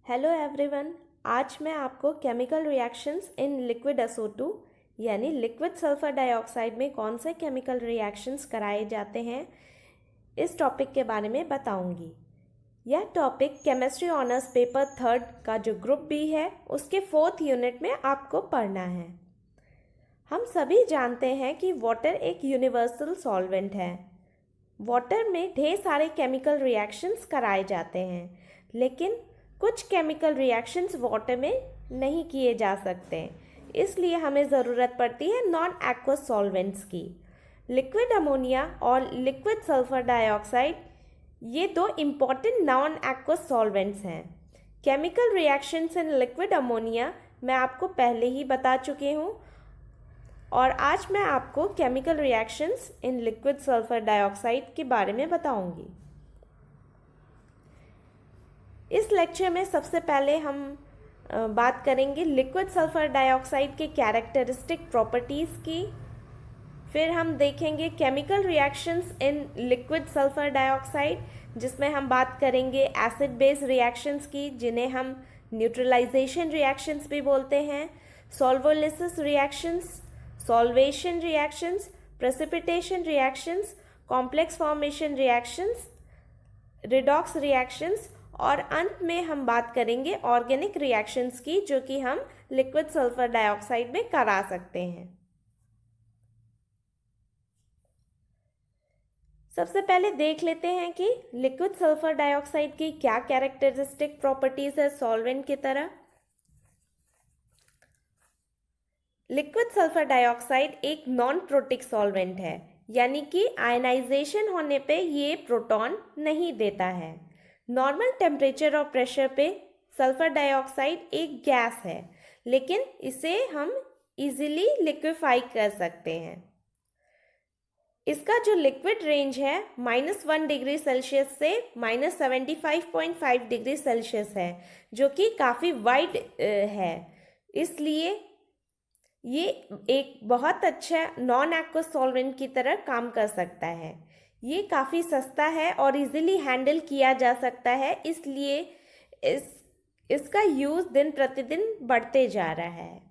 Hello everyone. आज मैं आपको chemical reactions in liquid SO2 यानी लिक्विड सल्फर डाइऑक्साइड में कौन से केमिकल रिएक्शंस कराए जाते हैं इस टॉपिक के बारे में बताऊंगी। यह टॉपिक केमिस्ट्री ऑनर्स पेपर 3 का जो ग्रुप बी है उसके 4th यूनिट में आपको पढ़ना है। हम सभी जानते हैं कि वाटर एक यूनिवर्सल सॉल्वेंट है। वाटर में ढेर सारे केमिकल रिएक्शंस कराए जाते हैं, लेकिन कुछ केमिकल रिएक्शंस वाटर में नहीं किए जा सकते, इसलिए हमें ज़रूरत पड़ती है नॉन एक्वस सॉल्वेंट्स की। लिक्विड अमोनिया और लिक्विड सल्फर डाइऑक्साइड ये दो इम्पॉर्टेंट नॉन एक्वस सॉल्वेंट्स हैं। Chemical reactions in liquid ammonia मैं आपको पहले ही बता चुकी हूँ, और आज मैं आपको chemical reactions in liquid sulphur dioxide के बारे में बताऊंगी। इस लेक्चर में सबसे पहले हम बात करेंगे लिक्विड सल्फर डाइऑक्साइड के कैरेक्टरिस्टिक प्रॉपर्टीज़ की। फिर हम देखेंगे chemical reactions in liquid sulphur dioxide, जिसमें हम बात करेंगे एसिड बेस रिएक्शंस की, जिन्हें हम न्यूट्रलाइजेशन रिएक्शंस भी बोलते हैं, solvolysis reactions, solvation reactions, precipitation reactions, complex formation reactions, redox reactions, और अंत में हम बात करेंगे ऑर्गेनिक रिएक्शंस की, जो कि हम लिक्विड सल्फर डाइऑक्साइड में करा सकते हैं। सबसे पहले देख लेते हैं कि लिक्विड सल्फर डाइऑक्साइड की क्या कैरेक्टरिस्टिक प्रॉपर्टीज है सॉल्वेंट की तरह। लिक्विड सल्फर डाइऑक्साइड एक नॉन प्रोटिक सॉल्वेंट है, यानी कि आयनाइजेशन होने पे ये प्रोटॉन नहीं देता है। नॉर्मल टेम्परेचर और प्रेशर पे सल्फर डाइऑक्साइड एक गैस है, लेकिन इसे हम इजीली लिक्विफाई कर सकते हैं। इसका जो लिक्विड रेंज है -1 डिग्री सेल्सियस से -75.5 डिग्री सेल्सियस है, जो कि काफ़ी वाइड है। इसलिए ये एक बहुत अच्छा नॉन एक्वस सॉल्वेंट की तरह काम कर सकता है। ये काफ़ी सस्ता है और इजीली हैंडल किया जा सकता है, इसलिए इसका यूज़ दिन प्रतिदिन बढ़ते जा रहा है।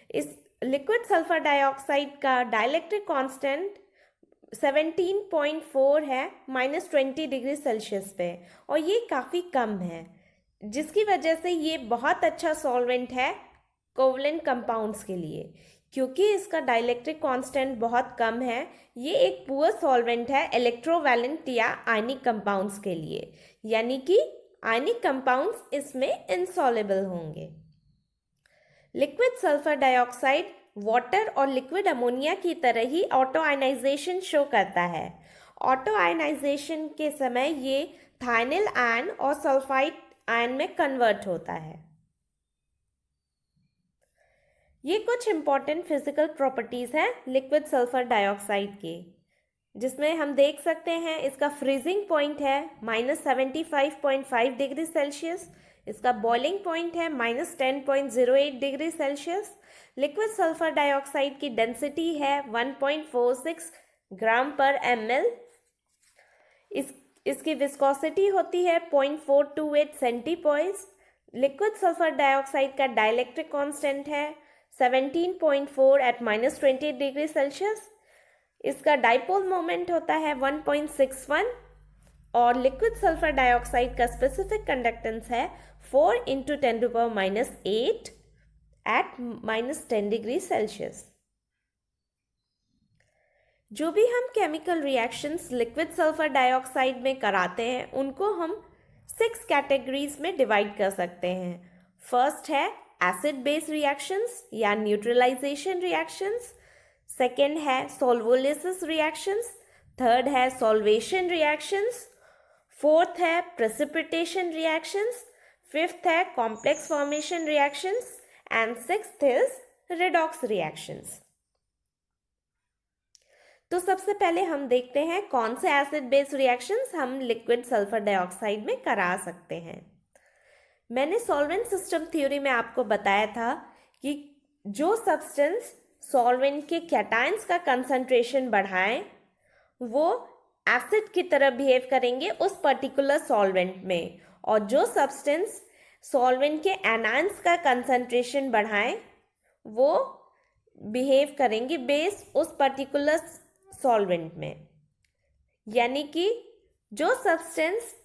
इस लिक्विड सल्फर डाइऑक्साइड का डाइलेक्ट्रिक कांस्टेंट 17.4 है -20 डिग्री सेल्सियस पे, और ये काफ़ी कम है, जिसकी वजह से ये बहुत अच्छा सॉल्वेंट है कोवलेंट कंपाउंड्स के लिए। क्योंकि इसका डाइलेक्ट्रिक कांस्टेंट बहुत कम है, ये एक पुअर सॉल्वेंट है इलेक्ट्रोवैलेंट या आयनिक कंपाउंड्स के लिए, यानी कि आयनिक कंपाउंड्स इसमें इनसॉल्युबल होंगे। लिक्विड सल्फर डाइऑक्साइड वाटर और लिक्विड अमोनिया की तरह ही ऑटो आयनाइजेशन शो करता है। ऑटो आयनाइजेशन के समय ये थाइनिल आयन और सल्फाइड आयन में कन्वर्ट होता है। ये कुछ इंपॉर्टेंट फिजिकल प्रॉपर्टीज़ हैं लिक्विड सल्फर डाइऑक्साइड के, जिसमें हम देख सकते हैं इसका फ्रीजिंग पॉइंट है -75.5 डिग्री सेल्सियस, इसका बॉइलिंग पॉइंट है -10.08 degree Celsius. Liquid sulphur dioxide की डेंसिटी है 1.46 ग्राम पर ml। इसकी विस्कोसिटी होती है 0.428 सेंटीपोइस। लिक्विड सल्फर डाइऑक्साइड का डाइलेक्ट्रिक कांस्टेंट है 17.4 एट -20 डिग्री सेल्सियस। इसका डाइपोल मोमेंट होता है 1.61, और लिक्विड सल्फर डाइऑक्साइड का स्पेसिफिक कंडक्टेंस है 4 × 10⁻⁸ एट -10 डिग्री सेल्सियस। जो भी हम chemical reactions liquid sulphur dioxide में कराते हैं, उनको हम 6 कैटेगरीज में डिवाइड कर सकते हैं। फर्स्ट है एसिड बेस रिएक्शंस या न्यूट्रलाइजेशन रिएक्शंस, सेकेंड है सॉल्वोलिसिस रिएक्शंस, थर्ड है सॉल्वेशन रिएक्शंस, फोर्थ है प्रेसिपिटेशन रिएक्शंस, फिफ्थ है complex formation reactions, and sixth is redox reactions. तो सबसे पहले हम देखते हैं कौन से एसिड बेस रिएक्शंस हम लिक्विड सल्फर डाइऑक्साइड में करा सकते हैं। मैंने सॉल्वेंट सिस्टम थ्योरी में आपको बताया था कि जो सब्सटेंस सॉल्वेंट के कैटायंस का कंसंट्रेशन बढ़ाएं, वो एसिड की तरह बिहेव करेंगे उस पर्टिकुलर सॉल्वेंट में, और जो सब्सटेंस सॉल्वेंट के एनायंस का कंसंट्रेशन बढ़ाएं, वो बिहेव करेंगे बेस उस पर्टिकुलर सॉल्वेंट में। यानी कि जो सब्सटेंस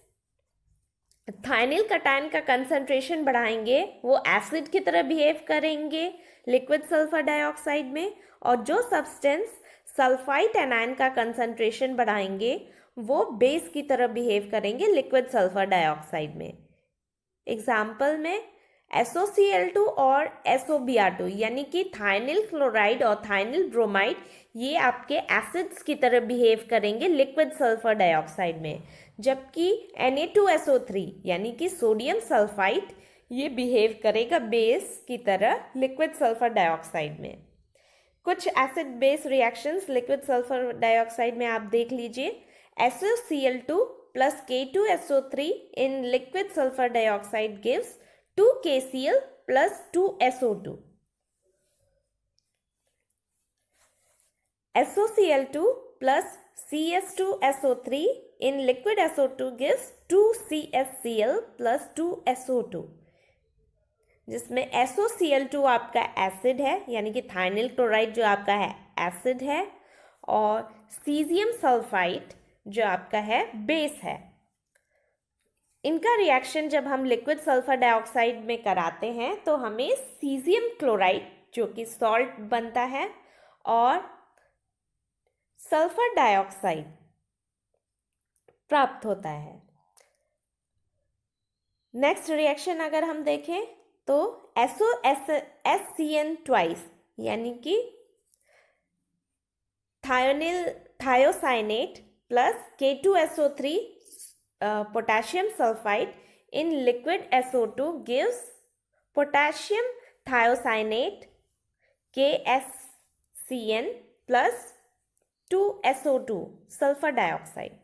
थाइनिल कटायन का कंसंट्रेशन बढ़ाएंगे वो एसिड की तरह बिहेव करेंगे लिक्विड सल्फर डाइऑक्साइड में, और जो सब्सटेंस सल्फाइड एनायन का कंसंट्रेशन बढ़ाएंगे वो बेस की तरह बिहेव करेंगे लिक्विड सल्फर डाइऑक्साइड में। एग्जाम्पल में SOCl2 और SOBr2 यानी कि थाइनिल क्लोराइड और थाइनिल ब्रोमाइड, ये आपके एसिड्स की तरह बिहेव करेंगे लिक्विड सल्फर डाइऑक्साइड में, जबकि Na2SO3 यानी कि सोडियम सल्फाइड, ये बिहेव करेगा बेस की तरह लिक्विड सल्फर डाइऑक्साइड में। कुछ acid base reactions liquid sulphur dioxide में आप देख लीजिए। SOCl2 plus K2SO3 in liquid sulfur dioxide gives 2KCl plus 2SO2. SOCl2 plus CS2SO3 in liquid SO2 gives 2CSCl plus 2SO2, जिसमें SOCl2 आपका acid है यानी कि थाइनिल क्लोराइड जो आपका है एसिड है, और सीजियम सल्फाइड जो आपका है बेस है। इनका रिएक्शन जब हम लिक्विड सल्फर डाइऑक्साइड में कराते हैं तो हमें सीजियम क्लोराइड जो कि सॉल्ट बनता है और सल्फर डाइऑक्साइड प्राप्त होता है। नेक्स्ट रिएक्शन अगर हम देखें तो SOSCN ट्वाइस यानी कि thiocyanate plus K2SO3 potassium sulfide in liquid SO2 gives potassium thiocyanate KSCN plus 2SO2 sulfur dioxide।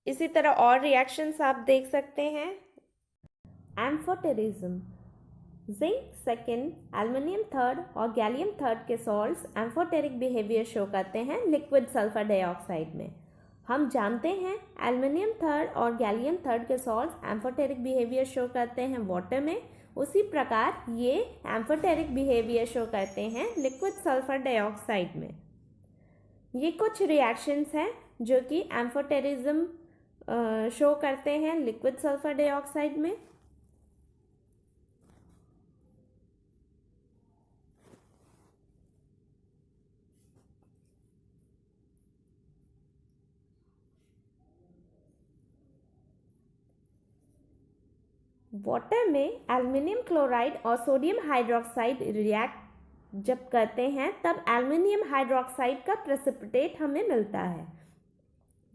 इसी तरह और रिएक्शंस आप देख सकते हैं। एम्फोटेरिज्म, जिंक सेकेंड, एल्युमिनियम थर्ड और गैलियम थर्ड के सॉल्ट्स एम्फोटेरिक बिहेवियर शो करते हैं लिक्विड सल्फर डाइऑक्साइड में। हम जानते हैं एल्युमिनियम थर्ड और गैलियम थर्ड के सॉल्ट्स एम्फोटेरिक बिहेवियर शो करते हैं वाटर में, उसी प्रकार ये एम्फोटेरिक बिहेवियर शो करते हैं लिक्विड सल्फर डाइऑक्साइड में। ये कुछ रिएक्शंस हैं जो कि एम्फोटेरिज्म शो करते हैं लिक्विड सल्फर डाइऑक्साइड में। वाटर में एल्युमिनियम क्लोराइड और सोडियम हाइड्रोक्साइड रिएक्ट जब करते हैं तब एल्युमिनियम हाइड्रोक्साइड का प्रेसिपिटेट हमें मिलता है।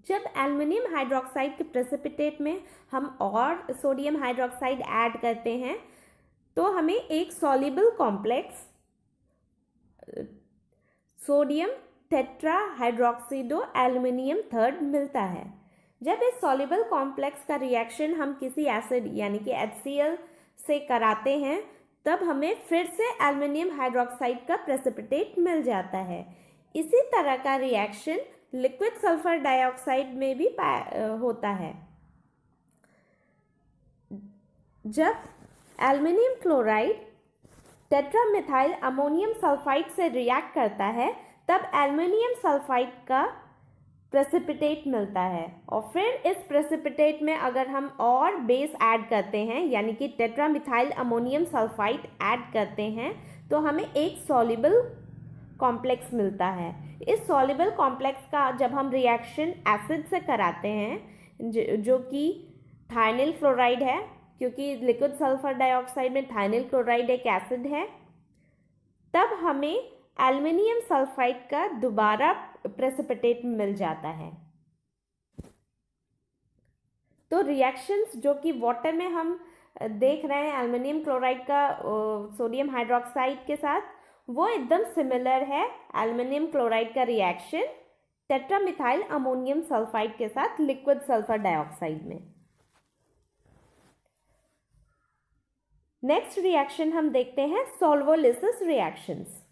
जब एल्युमिनियम हाइड्रोक्साइड के प्रेसिपिटेट में हम और सोडियम हाइड्रोक्साइड ऐड करते हैं तो हमें एक soluble complex sodium tetra hydroxido aluminium third मिलता है। जब इस सॉल्युबल कॉम्प्लेक्स का रिएक्शन हम किसी एसिड यानी कि HCl से कराते हैं तब हमें फिर से एल्युमिनियम हाइड्रोक्साइड का प्रेसिपिटेट मिल जाता है। इसी तरह का रिएक्शन लिक्विड सल्फर डाइऑक्साइड में भी होता है। जब एल्युमिनियम क्लोराइड टेट्रामिथाइल अमोनियम सल्फाइड से रिएक्ट करता है तब एल्युमिनियम सल्फाइड का प्रेसिपिटेट मिलता है, और फिर इस प्रेसिपिटेट में अगर हम और बेस ऐड करते हैं यानी कि टेट्रामिथाइल अमोनियम सल्फाइड ऐड करते हैं तो हमें एक सॉल्युबल कॉम्प्लेक्स मिलता है। इस सॉल्युबल कॉम्प्लेक्स का जब हम रिएक्शन एसिड से कराते हैं जो कि थाइनिल क्लोराइड है, क्योंकि लिक्विड सल्फर डाइऑक्साइड में थाइनिल क्लोराइड एक एसिड है, तब हमें एल्युमिनियम सल्फाइड का दोबारा प्रेसिपिटेट मिल जाता है। तो रिएक्शंस जो कि वाटर में हम देख रहे हैं एल्युमिनियम क्लोराइड का सोडियम हाइड्रोक्साइड के साथ, वो एकदम सिमिलर है एल्युमिनियम क्लोराइड का रिएक्शन टेट्रामिथाइल अमोनियम सल्फाइड के साथ लिक्विड सल्फर डाइऑक्साइड में। नेक्स्ट रिएक्शन हम देखते हैं सॉल्वोलिसिस रिएक्शंस।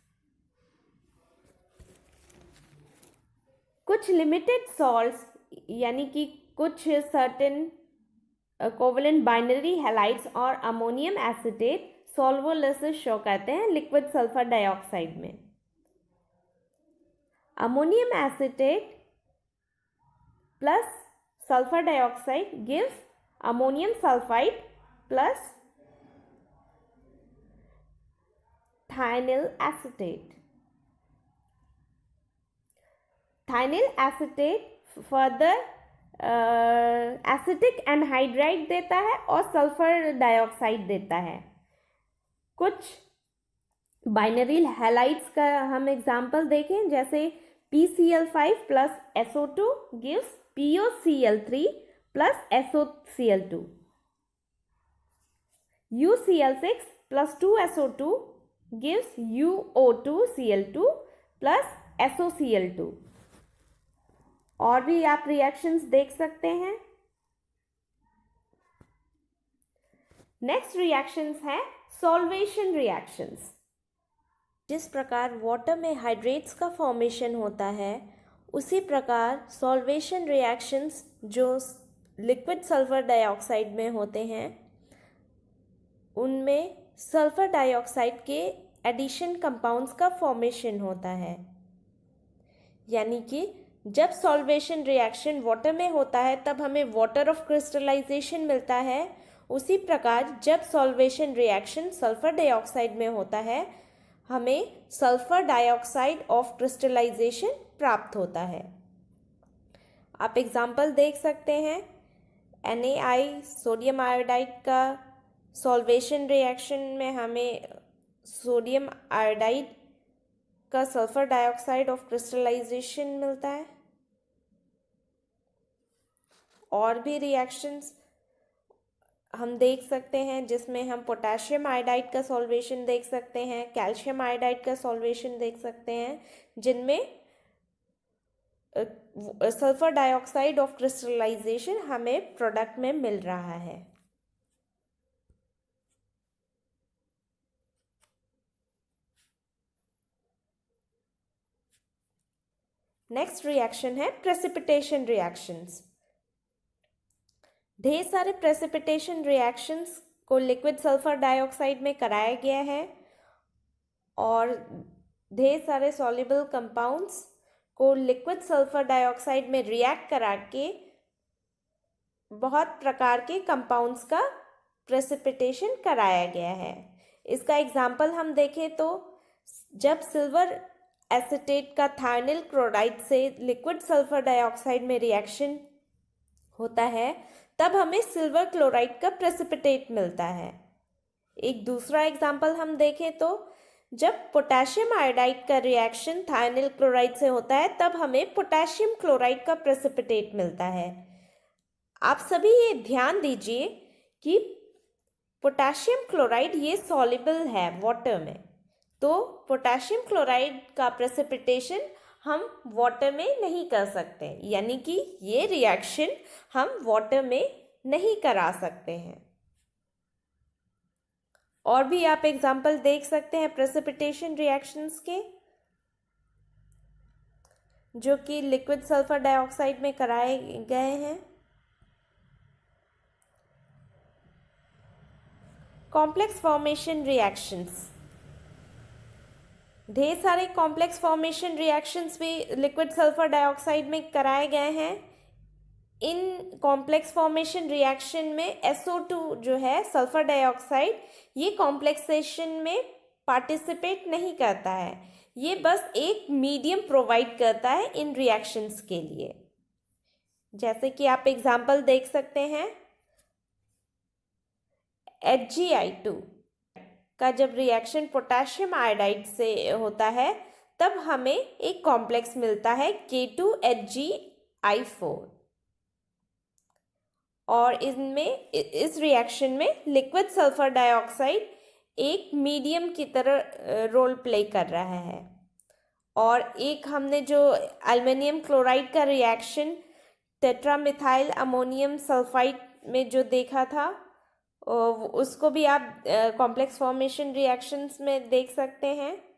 कुछ लिमिटेड सॉल्ट्स यानी कि कुछ सर्टेन कोवलेंट बाइनरी हैलाइड्स और अमोनियम एसिटेट सॉल्वोलिसिस शो करते हैं लिक्विड सल्फर डाइऑक्साइड में। Ammonium acetate plus sulfur dioxide gives ammonium sulfide plus thionyl acetate. Thionyl acetate further acetic anhydride देता है और सल्फर डाइऑक्साइड देता है। कुछ बाइनरी हैलाइड्स का हम एग्जाम्पल देखें, जैसे PCl5 plus SO2 gives POCl3 plus SOCl2. UCl6 plus 2SO2 gives UO2Cl2 plus SOCl2. और भी आप रिएक्शंस देख सकते हैं। नेक्स्ट रिएक्शंस है सॉल्वेशन रिएक्शंस। जिस प्रकार वाटर में हाइड्रेट्स का फॉर्मेशन होता है, उसी प्रकार सॉल्वेशन रिएक्शंस जो लिक्विड सल्फर डाइऑक्साइड में होते हैं, उनमें सल्फर डाइऑक्साइड के एडिशन कंपाउंड्स का फॉर्मेशन होता है। यानी कि जब सॉल्वेशन रिएक्शन वाटर में होता है तब हमें वाटर ऑफ क्रिस्टलाइजेशन मिलता है। उसी प्रकार जब सॉल्वेशन रिएक्शन सल्फर डाइऑक्साइड में होता है, हमें सल्फर डाइऑक्साइड ऑफ क्रिस्टलाइजेशन प्राप्त होता है। आप एग्जाम्पल देख सकते हैं, NaI सोडियम आयोडाइड का सॉल्वेशन रिएक्शन में हमें सोडियम आयोडाइड का सल्फर डाइऑक्साइड ऑफ क्रिस्टलाइजेशन मिलता है। और भी रिएक्शंस हम देख सकते हैं जिसमें हम पोटेशियम आयोडाइड का सॉल्वेशन देख सकते हैं, कैल्शियम आयोडाइड का सॉल्वेशन देख सकते हैं, जिनमें सल्फर डाइऑक्साइड ऑफ क्रिस्टलाइजेशन हमें प्रोडक्ट में मिल रहा है। नेक्स्ट रिएक्शन है प्रेसिपिटेशन रिएक्शंस। ढेर सारे प्रेसिपिटेशन रिएक्शंस को लिक्विड सल्फर डाइऑक्साइड में कराया गया है और ढेर सारे सॉल्युबल कंपाउंड्स को लिक्विड सल्फर डाइऑक्साइड में रिएक्ट करा के बहुत प्रकार के कंपाउंड्स का प्रेसिपिटेशन कराया गया है। इसका एग्जाम्पल हम देखें तो जब सिल्वर एसिटेट का थायनिल क्लोराइड से लिक्विड सल्फर डाइऑक्साइड में रिएक्शन होता है, तब हमें सिल्वर क्लोराइड का प्रेसिपिटेट मिलता है। एक दूसरा एग्जाम्पल हम देखें तो जब पोटेशियम आयोडाइड का रिएक्शन थायनिल क्लोराइड से होता है, तब हमें पोटेशियम क्लोराइड का प्रेसिपिटेट मिलता है। आप सभी ये ध्यान दीजिए कि पोटेशियम क्लोराइड ये सॉल्युबल है वाटर में, तो पोटेशियम क्लोराइड का प्रेसिपिटेशन हम वाटर में नहीं कर सकते, यानी कि ये रिएक्शन हम वाटर में नहीं करा सकते हैं। और भी आप एग्जाम्पल देख सकते हैं प्रेसिपिटेशन रिएक्शंस के, जो कि लिक्विड सल्फर डाइऑक्साइड में कराए गए हैं। Complex formation reactions. ढेर सारे कॉम्प्लेक्स फॉर्मेशन रिएक्शंस भी लिक्विड सल्फर डाइऑक्साइड में कराए गए हैं। इन कॉम्प्लेक्स फॉर्मेशन रिएक्शन में SO2 जो है सल्फर डाइऑक्साइड, ये कॉम्प्लेक्सेशन में पार्टिसिपेट नहीं करता है, ये बस एक मीडियम प्रोवाइड करता है इन रिएक्शंस के लिए। जैसे कि आप एग्जाम्पल देख सकते हैं, HgI2 का जब रिएक्शन पोटेशियम आयोडाइड से होता है, तब हमें एक कॉम्प्लेक्स मिलता है K2HgI4 और इनमें इस रिएक्शन में लिक्विड सल्फर डाइऑक्साइड एक मीडियम की तरह रोल प्ले कर रहा है। और एक हमने जो एल्युमिनियम क्लोराइड का रिएक्शन टेट्रामिथाइल अमोनियम सल्फाइड में जो देखा था, उसको भी आप कॉम्प्लेक्स फॉर्मेशन रिएक्शंस में देख सकते हैं।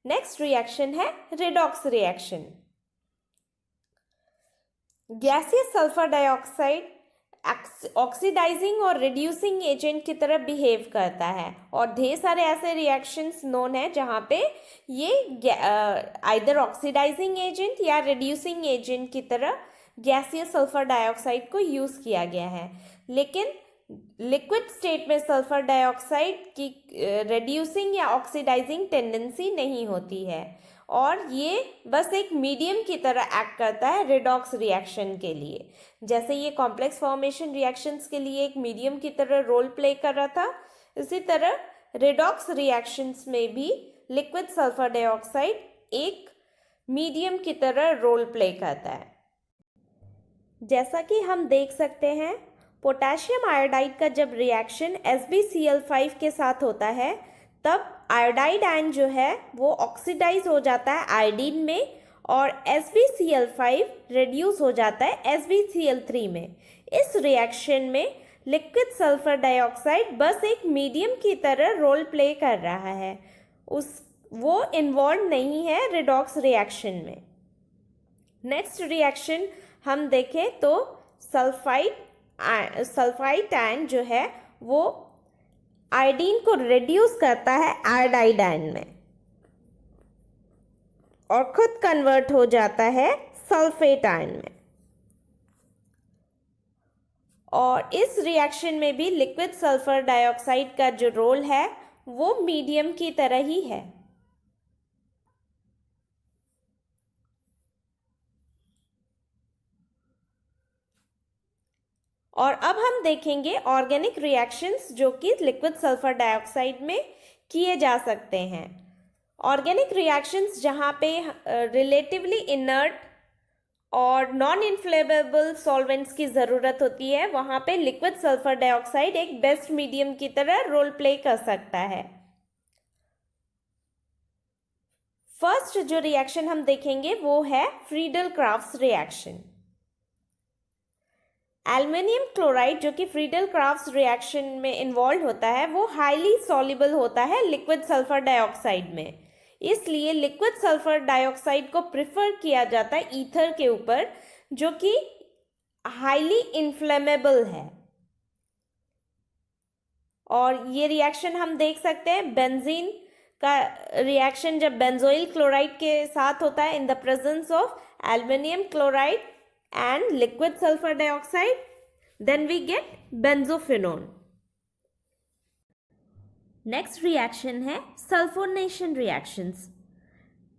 नेक्स्ट रिएक्शन है redox reaction. Gaseous sulphur dioxide oxidising और रिड्यूसिंग एजेंट की तरह बिहेव करता है, और ढेर सारे ऐसे रिएक्शंस नोन है जहाँ पे ये आइदर ऑक्सीडाइजिंग एजेंट या रिड्यूसिंग एजेंट की तरह गैसियस सल्फर डाइऑक्साइड को यूज़ किया गया है। लेकिन लिक्विड स्टेट में सल्फर डाइऑक्साइड की रिड्यूसिंग या ऑक्सीडाइजिंग टेंडेंसी नहीं होती है, और ये बस एक मीडियम की तरह एक्ट करता है रिडॉक्स रिएक्शन के लिए। जैसे ये कॉम्प्लेक्स फॉर्मेशन रिएक्शंस के लिए एक मीडियम की तरह रोल प्ले कर रहा था, इसी तरह रिडॉक्स रिएक्शंस में भी लिक्विड सल्फर डाइऑक्साइड एक मीडियम की तरह रोल प्ले करता है। जैसा कि हम देख सकते हैं, पोटेशियम आयोडाइड का जब रिएक्शन SbCl5 के साथ होता है, तब आयोडाइड आयन जो है वो ऑक्सीडाइज हो जाता है आयोडीन में, और SbCl5 रिड्यूस हो जाता है SbCl3 में। इस रिएक्शन में लिक्विड सल्फर डाइऑक्साइड बस एक मीडियम की तरह रोल प्ले कर रहा है, वो इन्वॉल्व नहीं है रिडॉक्स रिएक्शन में। नेक्स्ट रिएक्शन हम देखें तो सल्फाइड आयन जो है वो आयोडीन को रिड्यूस करता है आयोडाइड आयन में और खुद कन्वर्ट हो जाता है सल्फेट आयन में। और इस रिएक्शन में भी लिक्विड सल्फर डाइऑक्साइड का जो रोल है वो मीडियम की तरह ही है। और अब हम देखेंगे ऑर्गेनिक रिएक्शंस जो कि लिक्विड सल्फर डाइऑक्साइड में किए जा सकते हैं। ऑर्गेनिक रिएक्शंस जहाँ पे रिलेटिवली इनर्ट और नॉन इन्फ्लेमेबल सॉल्वेंट्स की ज़रूरत होती है, वहाँ पे लिक्विड सल्फर डाइऑक्साइड एक बेस्ट मीडियम की तरह रोल प्ले कर सकता है। फर्स्ट जो रिएक्शन हम देखेंगे वो है Friedel crafts reaction. Aluminium chloride जो कि फ्रीडल क्राफ्ट्स रिएक्शन में इन्वॉल्व होता है वो हाईली सॉल्युबल होता है लिक्विड सल्फर डाइऑक्साइड में, इसलिए लिक्विड सल्फर डाइऑक्साइड को प्रिफर किया जाता है ईथर के ऊपर जो कि हाईली इन्फ्लेमेबल है। और ये रिएक्शन हम देख सकते हैं बेंजीन का रिएक्शन जब बेंजोइल क्लोराइड के साथ होता है in the presence of aluminium chloride and liquid sulfur dioxide, then we get benzophenone. Next reaction है सल्फोनेशन reactions।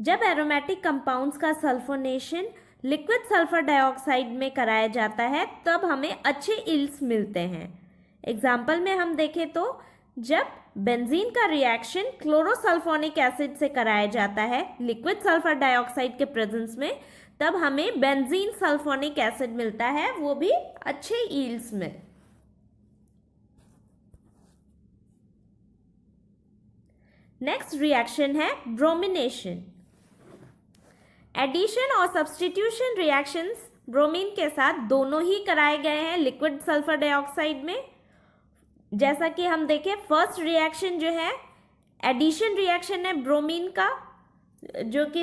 जब एरोमेटिक कंपाउंड्स का सल्फोनेशन लिक्विड सल्फर डाइऑक्साइड में कराया जाता है तब हमें अच्छे इल्स मिलते हैं। एग्जाम्पल में हम देखें तो जब बेंजीन का रिएक्शन क्लोरोसल्फोनिक एसिड से कराया जाता है लिक्विड सल्फर डाइऑक्साइड के प्रेजेंस में, तब हमें बेंजीन सल्फोनिक एसिड मिलता है, वो भी अच्छे ईल्ड्स में। नेक्स्ट रिएक्शन है ब्रोमिनेशन। एडिशन और सब्स्टिट्यूशन रिएक्शंस ब्रोमीन के साथ दोनों ही कराए गए हैं लिक्विड सल्फर डाइऑक्साइड में। जैसा कि हम देखें, फर्स्ट रिएक्शन जो है एडिशन रिएक्शन है ब्रोमीन का जो कि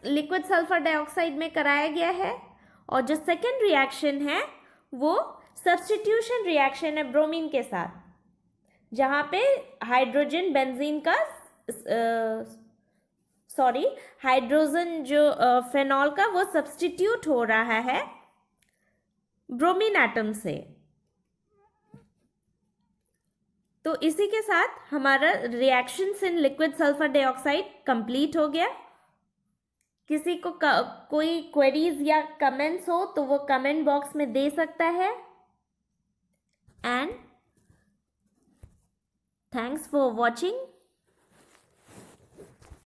लिक्विड सल्फर डाइऑक्साइड में कराया गया है, और जो सेकेंड रिएक्शन है वो सब्स्टिट्यूशन रिएक्शन है ब्रोमीन के साथ, जहाँ पे हाइड्रोजन बेंजीन का हाइड्रोजन जो फेनॉल का वो सब्स्टिट्यूट हो रहा है ब्रोमीन एटम से। तो इसी के साथ हमारा reactions in liquid sulphur dioxide complete हो गया। किसी को कोई क्वेरीज या कमेंट्स हो तो वो कमेंट बॉक्स में दे सकता है। And thanks for watching.